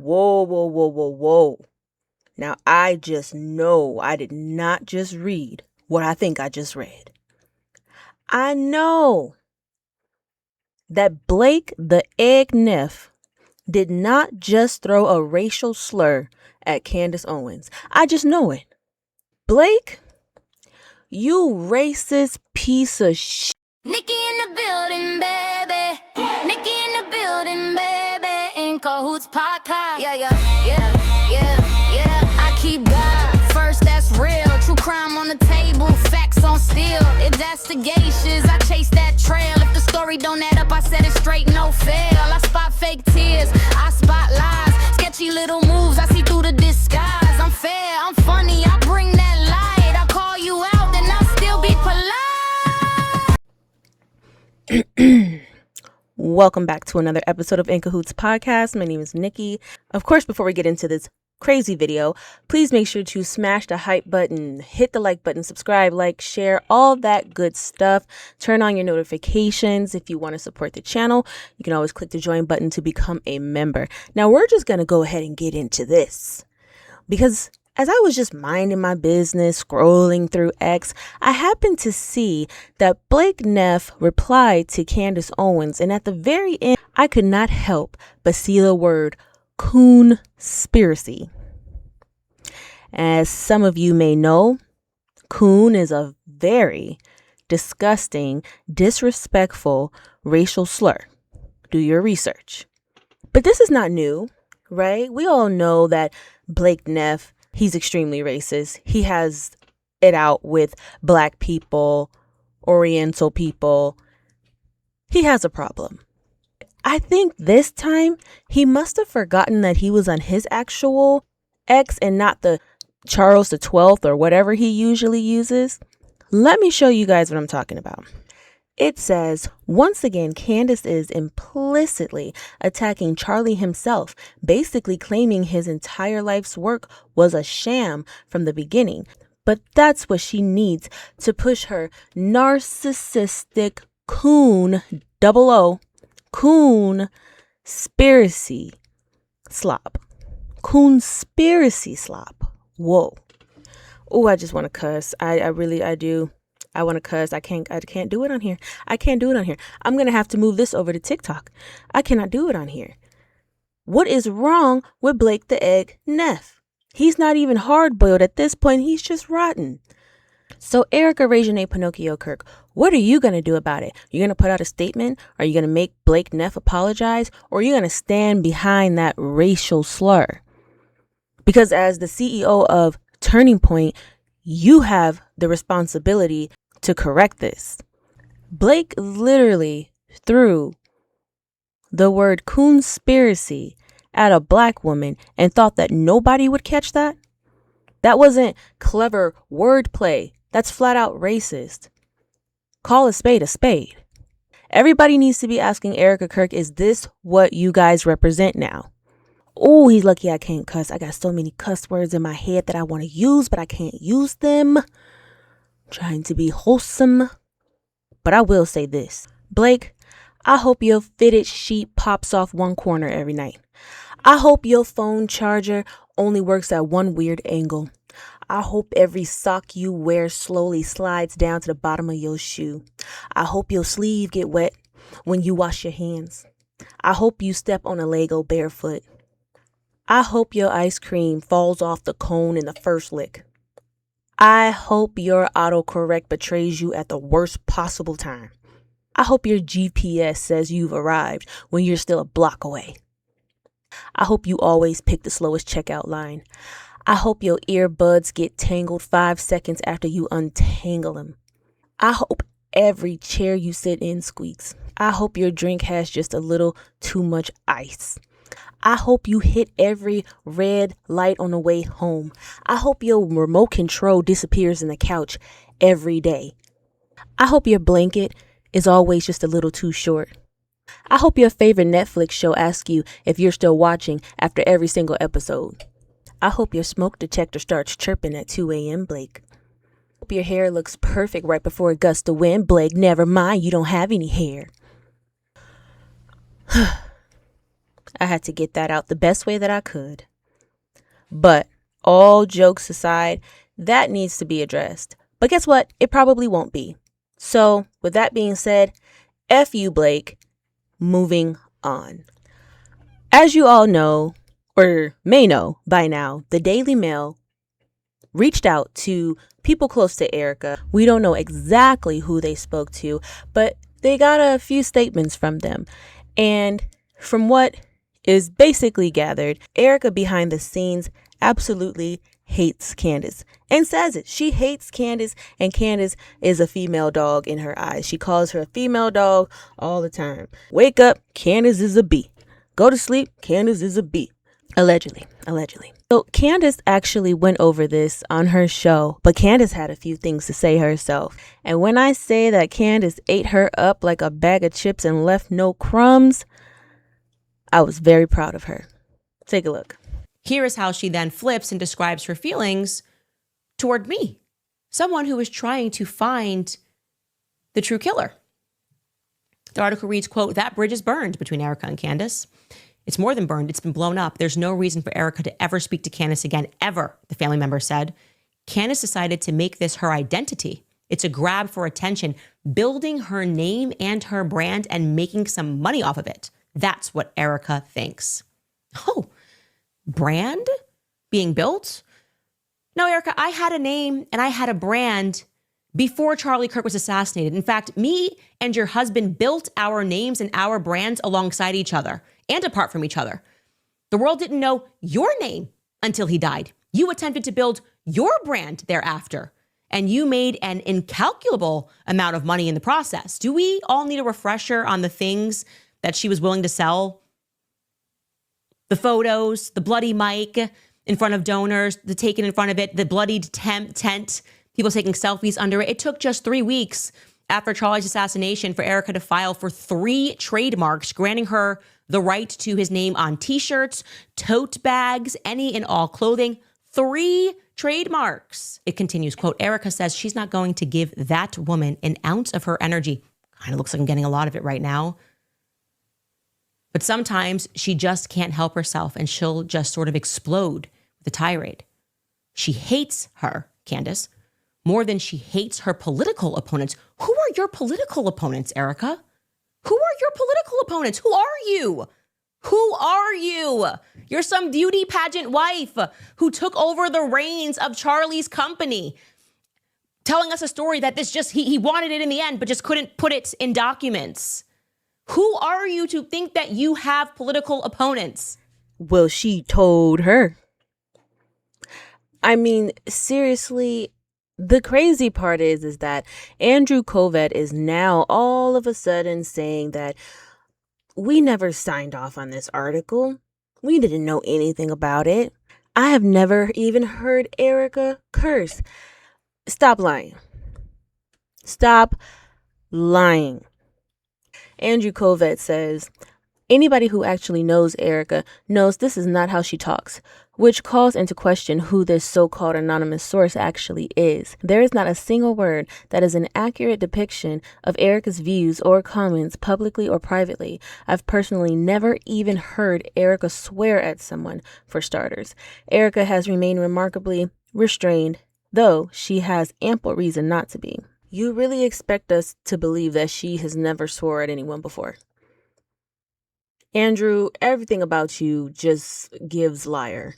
Whoa, whoa, whoa, whoa, whoa. Now, I just know I did not just read what I think I just read. I know that Blake the Egg Neff did not just throw a racial slur at Candace Owens. I just know it. Blake, you racist piece of shit. Nikki in the building, baby. Nikki in the building, baby. In Cahoots podcast. Yeah. I keep God first, that's real. True crime on the table, facts on steel. Investigations, I chase that trail. If the story don't add up, I set it straight, no fail. I spot fake tears, I spot lies. Sketchy little moves, I see through the disguise. I'm fair, I'm funny, I bring that light. I call you out, then I'll still be polite. Welcome back to another episode of In Cahoots podcast. My name is Nikki. Of course, before we get into this crazy video, please make sure to smash the hype button, hit the like button, subscribe, like, share, all that good stuff. Turn on your notifications. If you want to support the channel, you can always click the join button to become a member. Now, we're just going to go ahead and get into this because as I was just minding my business, scrolling through X, I happened to see that Blake Neff replied to Candace Owens, and at the very end, I could not help but see the word Coonspiracy. As some of you may know, coon is a very disgusting, disrespectful racial slur. Do your research. But this is not new, right? We all know that Blake Neff, he's extremely racist. He has it out with Black people, Oriental people. He has a problem. I think this time he must have forgotten that he was on his actual X and not the Charles the 12th or whatever he usually uses. Let me show you guys what I'm talking about. It says, once again, Candace is implicitly attacking Charlie himself, basically claiming his entire life's work was a sham from the beginning. But that's what she needs to push her narcissistic coon, Coonspiracy slop. Coonspiracy slop. Whoa. Oh, I just want to cuss. I do. I want to cuss. I can't do it on here. I can't do it on here. I'm going to have to move this over to TikTok. I cannot do it on here. What is wrong with Blake the Egg Neff? He's not even hard-boiled at this point. He's just rotten. So Erika Pinocchio Kirk, what are you going to do about it? You're going to put out a statement? Are you going to make Blake Neff apologize? Or are you going to stand behind that racial slur? Because as the CEO of Turning Point, you have the responsibility to correct this. Blake literally threw the word Coonspiracy at a Black woman and thought that nobody would catch that. That wasn't clever wordplay. That's flat out racist. Call a spade a spade. Everybody needs to be asking Erika Kirk, is this what you guys represent now? Oh, he's lucky I can't cuss. I got so many cuss words in my head that I want to use, but I can't use them. I'm trying to be wholesome. But I will say this. Blake, I hope your fitted sheet pops off one corner every night. I hope your phone charger only works at one weird angle. I hope every sock you wear slowly slides down to the bottom of your shoe. I hope your sleeve get wet when you wash your hands. I hope you step on a Lego barefoot. I hope your ice cream falls off the cone in the first lick. I hope your autocorrect betrays you at the worst possible time. I hope your GPS says you've arrived when you're still a block away. I hope you always pick the slowest checkout line. I hope your earbuds get tangled 5 seconds after you untangle them. I hope every chair you sit in squeaks. I hope your drink has just a little too much ice. I hope you hit every red light on the way home. I hope your remote control disappears in the couch every day. I hope your blanket is always just a little too short. I hope your favorite Netflix show asks you if you're still watching after every single episode. I hope your smoke detector starts chirping at 2 a.m., Blake. I hope your hair looks perfect right before a gust of wind, Blake. Never mind, you don't have any hair. I had to get that out the best way that I could. But all jokes aside, that needs to be addressed. But guess what? It probably won't be. So with that being said, F you, Blake. Moving on. As you all know, or may know by now, the Daily Mail reached out to people close to Erika. We don't know exactly who they spoke to, but they got a few statements from them. And from what is basically gathered, Erika behind the scenes absolutely hates Candace and says it. She hates Candace, and Candace is a female dog in her eyes. She calls her a female dog all the time. Wake up, Candace is a B. Go to sleep, Candace is a B. Allegedly. So Candace actually went over this on her show, but Candace had a few things to say herself. And when I say that Candace ate her up like a bag of chips and left no crumbs, I was very proud of her. Take a look. Here is how she then flips and describes her feelings toward me, someone who is trying to find the true killer. The article reads, quote, "That bridge is burned between Erika and Candace. It's more than burned. It's been blown up. There's no reason for Erika to ever speak to Candace again, ever," the family member said. Candace decided to make this her identity. It's a grab for attention, building her name and her brand and making some money off of it. That's what Erika thinks. Oh, brand being built? No, Erika, I had a name and I had a brand before Charlie Kirk was assassinated. In fact, me and your husband built our names and our brands alongside each other and apart from each other. The world didn't know your name until he died. You attempted to build your brand thereafter, and you made an incalculable amount of money in the process. Do we all need a refresher on the things that she was willing to sell? The photos, the bloody mic in front of donors, the taken in front of it, the bloodied tent, people taking selfies under it. It took just 3 weeks after Charlie's assassination for Erika to file for 3 trademarks, granting her the right to his name on t-shirts, tote bags, any and all clothing. 3 trademarks. It continues, quote, "Erika says she's not going to give that woman an ounce of her energy." Kind of looks like I'm getting a lot of it right now. But sometimes she just can't help herself and she'll just sort of explode with a tirade. She hates her, Candace, more than she hates her political opponents. Who are your political opponents, Erika? Who are your political opponents? Who are you? Who are you? You're some beauty pageant wife who took over the reins of Charlie's company, telling us a story that he wanted it in the end, but just couldn't put it in documents. Who are you to think that you have political opponents? Well, she told her. I mean, seriously, the crazy part is that Andrew Covet is now all of a sudden saying that we never signed off on this article. We didn't know anything about it. I have never even heard Erika curse. Stop lying. Stop lying. Andrew Covet says, anybody who actually knows Erika knows this is not how she talks, which calls into question who this so-called anonymous source actually is. There is not a single word that is an accurate depiction of Erika's views or comments publicly or privately. I've personally never even heard Erika swear at someone, for starters. Erika has remained remarkably restrained, though she has ample reason not to be. You really expect us to believe that she has never swore at anyone before? Andrew, everything about you just gives liar.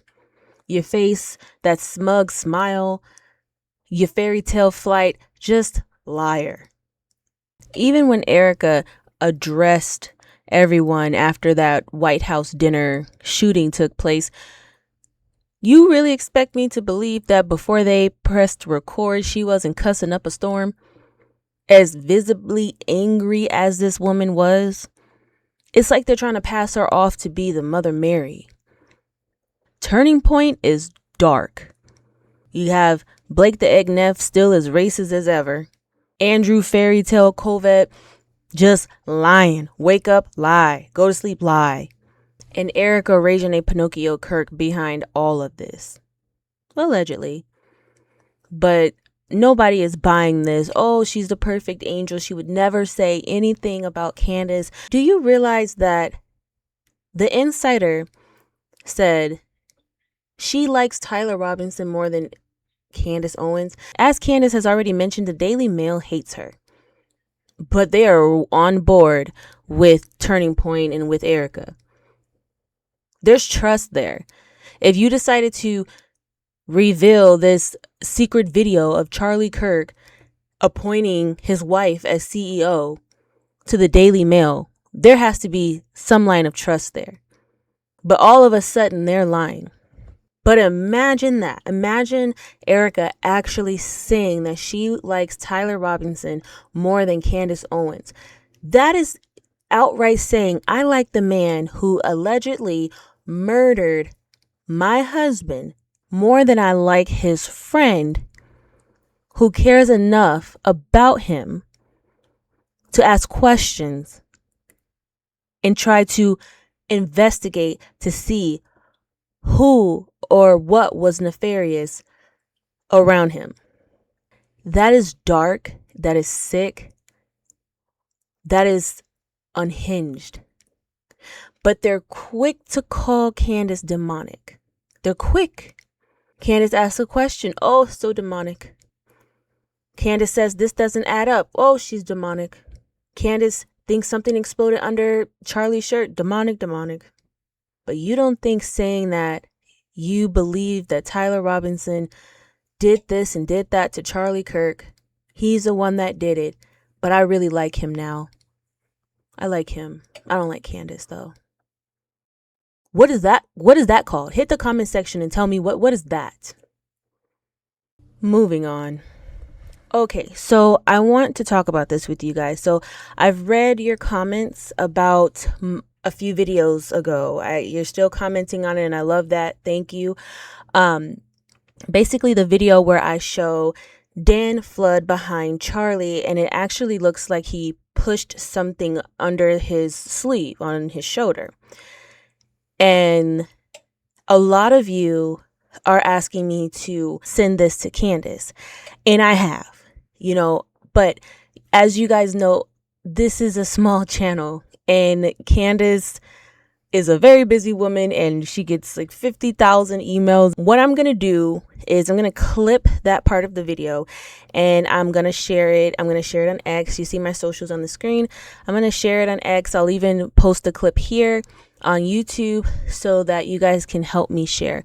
Your face, that smug smile, your fairy tale flight, just liar. Even when Erika addressed everyone after that White House dinner shooting took place, you really expect me to believe that before they pressed record, she wasn't cussing up a storm? As visibly angry as this woman was, it's like they're trying to pass her off to be the Mother Mary. Turning Point is dark. You have Blake the Egg Neff still as racist as ever. Andrew Fairy Tale Covet just lying. Wake up, lie. Go to sleep, lie. And Erika Regine Pinocchio Kirk behind all of this. Allegedly. But nobody is buying this. Oh, she's the perfect angel. She would never say anything about Candace. Do you realize that The insider said she likes Tyler Robinson more than Candace Owens. As Candace has already mentioned, the Daily Mail hates her. But they are on board with Turning Point and with Erika. There's trust there. If you decided to reveal this secret video of Charlie Kirk appointing his wife as CEO to the Daily Mail, there has to be some line of trust there. But all of a sudden, they're lying. But imagine that. Imagine Erika actually saying that she likes Tyler Robinson more than Candace Owens. That is outright saying, I like the man who allegedly murdered my husband more than I like his friend who cares enough about him to ask questions and try to investigate to see who or what was nefarious around him. That is dark. That is sick. That is unhinged. But they're quick to call Candace demonic. They're quick. Candace asks a question. Oh, so demonic. Candace says this doesn't add up. Oh, she's demonic. Candace thinks something exploded under Charlie's shirt. Demonic, demonic. But you don't think saying that you believe that Tyler Robinson did this and did that to Charlie Kirk. He's the one that did it. But I really like him now. I like him. I don't like Candace though. What is that? What is that called? Hit the comment section and tell me what is that? Moving on. Okay, so I want to talk about this with you guys. So I've read your comments about a few videos ago. You're still commenting on it, and I love that. Thank you. Basically, the video where I show Dan Flood behind Charlie, and it actually looks like he pushed something under his sleeve on his shoulder. And a lot of you are asking me to send this to Candace, and I have. But as you guys know, this is a small channel and Candace is a very busy woman and she gets like 50,000 emails. What I'm going to do is I'm going to clip that part of the video and I'm going to share it. I'm going to share it on X. You see my socials on the screen. I'm going to share it on X. I'll even post a clip here on YouTube so that you guys can help me share.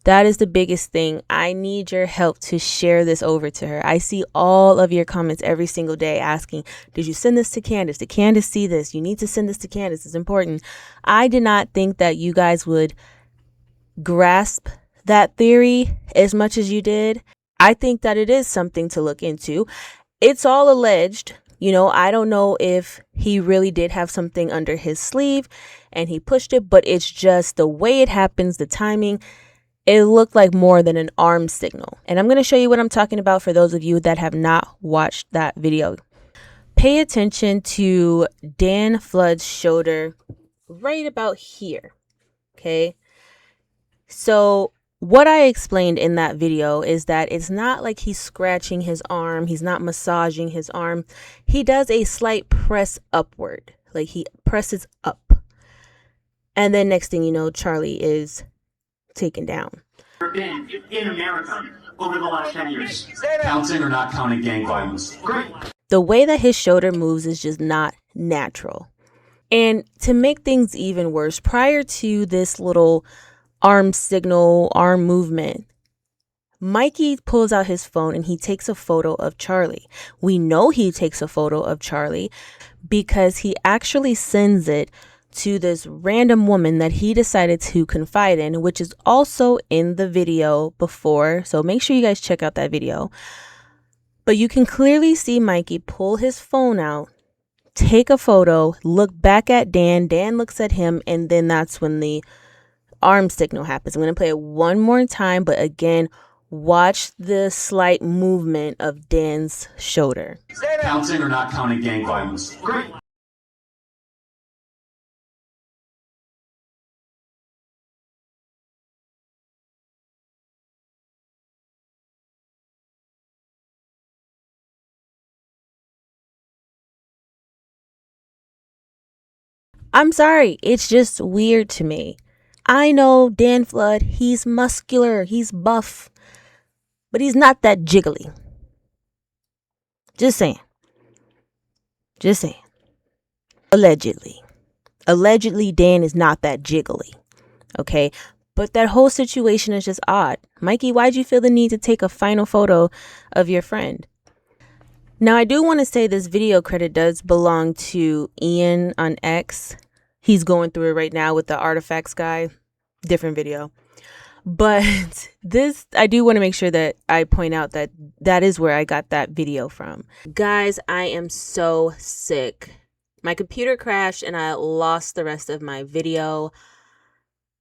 That is the biggest thing. I need your help to share this over to her. I see all of your comments every single day asking, did you send this to Candace? Did Candace see this? You need to send this to Candace. It's important. I did not think that you guys would grasp that theory as much as you did. I think that it is something to look into. It's all alleged. I don't know if he really did have something under his sleeve and he pushed it, but it's just the way it happens, the timing. It looked like more than an arm signal. And I'm going to show you what I'm talking about for those of you that have not watched that video. Pay attention to Dan Flood's shoulder right about here. Okay. So what I explained in that video is that it's not like he's scratching his arm. He's not massaging his arm. He does a slight press upward, like he presses up. And then next thing you know, Charlie is taken down. Been in America over the last 10 years. Counting or not counting gang violence? Great. The way that his shoulder moves is just not natural. And to make things even worse, prior to this little arm signal, arm movement, Mikey pulls out his phone and he takes a photo of Charlie. We know he takes a photo of Charlie because he actually sends it to this random woman that he decided to confide in, which is also in the video before. So make sure you guys check out that video. But you can clearly see Mikey pull his phone out, take a photo, look back at Dan. Dan looks at him, and then that's when the arm signal happens. I'm going to play it one more time, but again, watch the slight movement of Dan's shoulder. Counting or not counting gang violence? Great. I'm sorry. It's just weird to me. I know Dan Flood, he's muscular, he's buff, but he's not that jiggly. Just saying. Just saying. Allegedly. Allegedly, Dan is not that jiggly. Okay? But that whole situation is just odd. Mikey, why'd you feel the need to take a final photo of your friend? Now, I do want to say this video credit does belong to Ian on X. He's going through it right now with the artifacts guy. Different video. But this, I do want to make sure that I point out that that is where I got that video from. Guys, I am so sick. My computer crashed and I lost the rest of my video.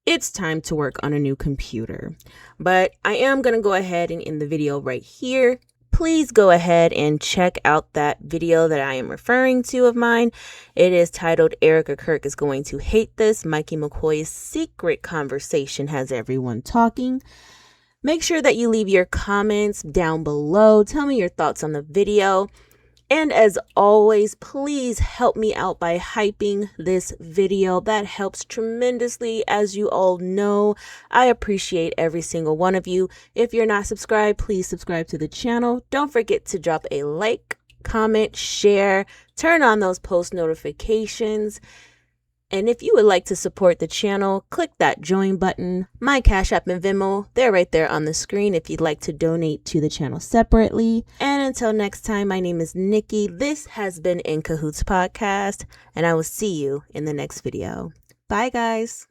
It's time to work on a new computer. But I am going to go ahead and end the video right here. Please go ahead and check out that video that I am referring to of mine. It is titled Erika Kirk is Going to Hate This. Mikey McCoy's secret conversation has everyone talking. Make sure that you leave your comments down below. Tell me your thoughts on the video. And as always, please help me out by hyping this video. That helps tremendously. As you all know, I appreciate every single one of you. If you're not subscribed, please subscribe to the channel. Don't forget to drop a like, comment, share, turn on those post notifications. And if you would like to support the channel, click that join button. My Cash App and Venmo, they're right there on the screen if you'd like to donate to the channel separately. And until next time, my name is Nikki. This has been In Cahoots Podcast, and I will see you in the next video. Bye, guys.